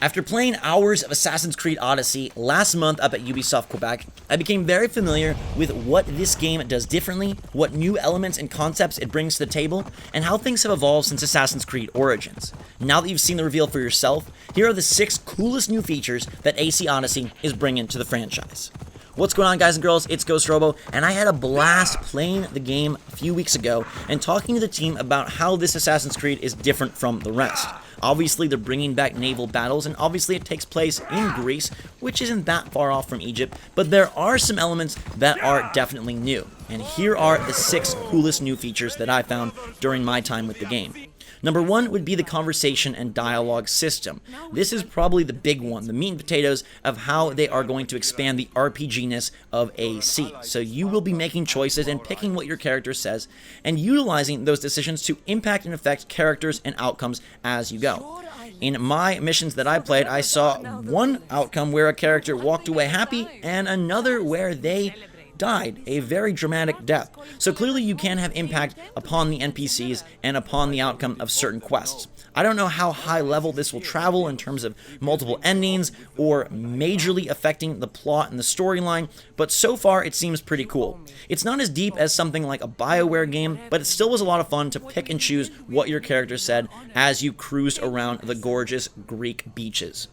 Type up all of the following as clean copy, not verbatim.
After playing hours of Assassin's Creed Odyssey last month up at Ubisoft Quebec, I became very familiar with what this game does differently, what new elements and concepts it brings to the table, and how things have evolved since Assassin's Creed Origins. Now that you've seen the reveal for yourself, here are the 6 coolest new features that AC Odyssey is bringing to the franchise. What's going on, guys and girls? It's Ghost Robo, and I had a blast playing the game a few weeks ago and talking to the team about how this Assassin's Creed is different from the rest. Obviously, they're bringing back naval battles, and obviously it takes place in Greece, which isn't that far off from Egypt, but there are some elements that are definitely new. And here are the 6 coolest new features that I found during my time with the game. Number 1 would be the conversation and dialogue system. This is probably the big one, the meat and potatoes of how they are going to expand the RPG-ness of AC. So you will be making choices and picking what your character says, and utilizing those decisions to impact and affect characters and outcomes as you go. In my missions that I played, I saw one outcome where a character walked away happy, and another where they died, a very dramatic death. So clearly you can have impact upon the NPCs and upon the outcome of certain quests. I don't know how high level this will travel in terms of multiple endings or majorly affecting the plot and the storyline, but so far it seems pretty cool. It's not as deep as something like a BioWare game, but it still was a lot of fun to pick and choose what your character said as you cruised around the gorgeous Greek beaches.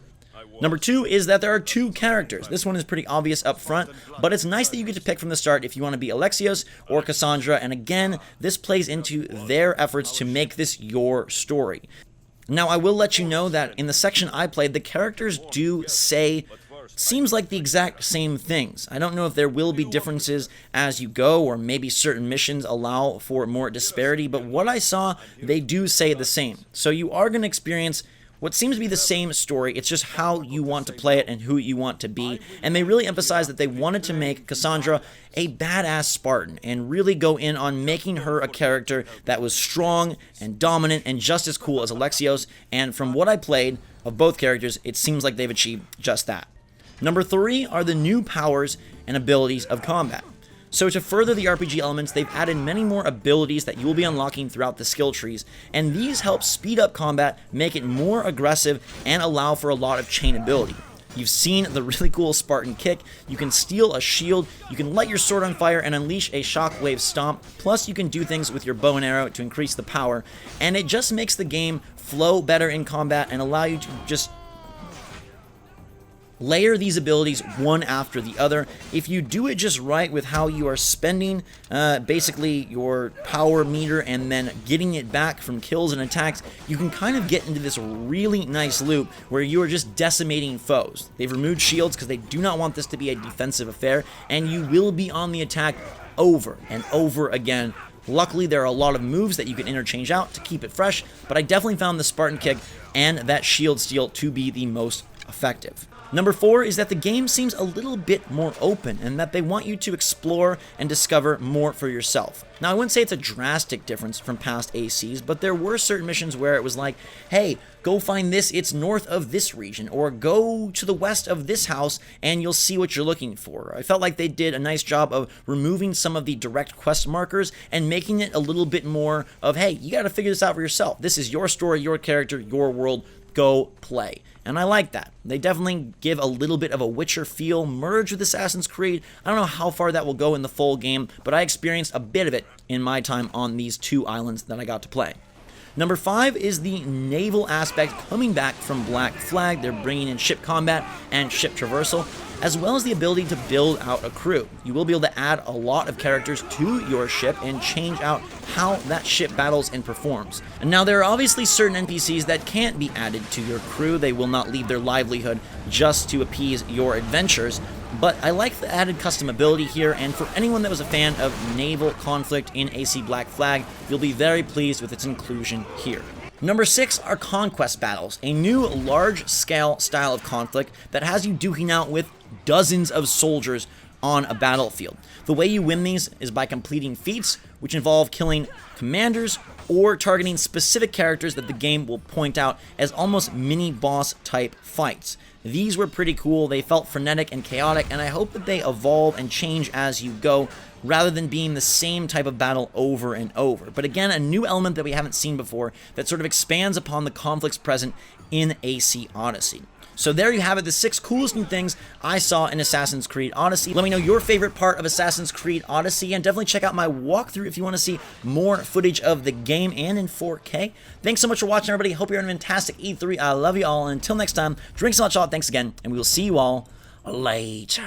Number 2 is that there are 2 characters. This one is pretty obvious up front, but it's nice that you get to pick from the start if you want to be Alexios or Cassandra, and again, this plays into their efforts to make this your story. Now, I will let you know that in the section I played, the characters do say seems like the exact same things. I don't know if there will be differences as you go, or maybe certain missions allow for more disparity, but what I saw, they do say the same. So you are going to experience what seems to be the same story. It's just how you want to play it and who you want to be. And they really emphasize that they wanted to make Cassandra a badass Spartan and really go in on making her a character that was strong and dominant and just as cool as Alexios. And from what I played of both characters, it seems like they've achieved just that. Number 3 are the new powers and abilities of combat. So to further the RPG elements, they've added many more abilities that you will be unlocking throughout the skill trees, and these help speed up combat, make it more aggressive, and allow for a lot of chain ability. You've seen the really cool Spartan kick, you can steal a shield, you can light your sword on fire and unleash a shockwave stomp, plus you can do things with your bow and arrow to increase the power, and it just makes the game flow better in combat and allow you to just layer these abilities one after the other. If you do it just right with how you are spending basically your power meter and then getting it back from kills and attacks, you can kind of get into this really nice loop where you are just decimating foes. They've removed shields because they do not want this to be a defensive affair, and you will be on the attack over and over again. Luckily, there are a lot of moves that you can interchange out to keep it fresh, but I definitely found the Spartan kick and that shield steal to be the most effective. Number 4 is that the game seems a little bit more open and that they want you to explore and discover more for yourself. Now, I wouldn't say it's a drastic difference from past ACs, but there were certain missions where it was like, hey, go find this, it's north of this region, or go to the west of this house and you'll see what you're looking for. I felt like they did a nice job of removing some of the direct quest markers and making it a little bit more of, hey, you got to figure this out for yourself. This is your story, your character, your world, go play. And I like that. They definitely give a little bit of a Witcher feel merged with Assassin's Creed. I don't know how far that will go in the full game, but I experienced a bit of it in my time on these 2 islands that I got to play. Number 5 is the naval aspect coming back from Black Flag. They're bringing in ship combat and ship traversal, as well as the ability to build out a crew. You will be able to add a lot of characters to your ship and change out how that ship battles and performs. And now there are obviously certain NPCs that can't be added to your crew. They will not leave their livelihood just to appease your adventures. But I like the added custom ability here, and for anyone that was a fan of naval conflict in AC Black Flag, you'll be very pleased with its inclusion here. Number 6 are conquest battles, a new large-scale style of conflict that has you duking out with dozens of soldiers on a battlefield. The way you win these is by completing feats, which involve killing commanders or targeting specific characters that the game will point out as almost mini-boss type fights. These were pretty cool, they felt frenetic and chaotic, and I hope that they evolve and change as you go, rather than being the same type of battle over and over. But again, a new element that we haven't seen before that sort of expands upon the conflicts present in AC Odyssey. So there you have it, the 6 coolest new things I saw in Assassin's Creed Odyssey. Let me know your favorite part of Assassin's Creed Odyssey, and definitely check out my walkthrough if you want to see more footage of the game and in 4K. Thanks so much for watching, everybody. Hope you're having a fantastic E3. I love you all, and until next time, drink so much, all. Thanks again, and we will see you all later.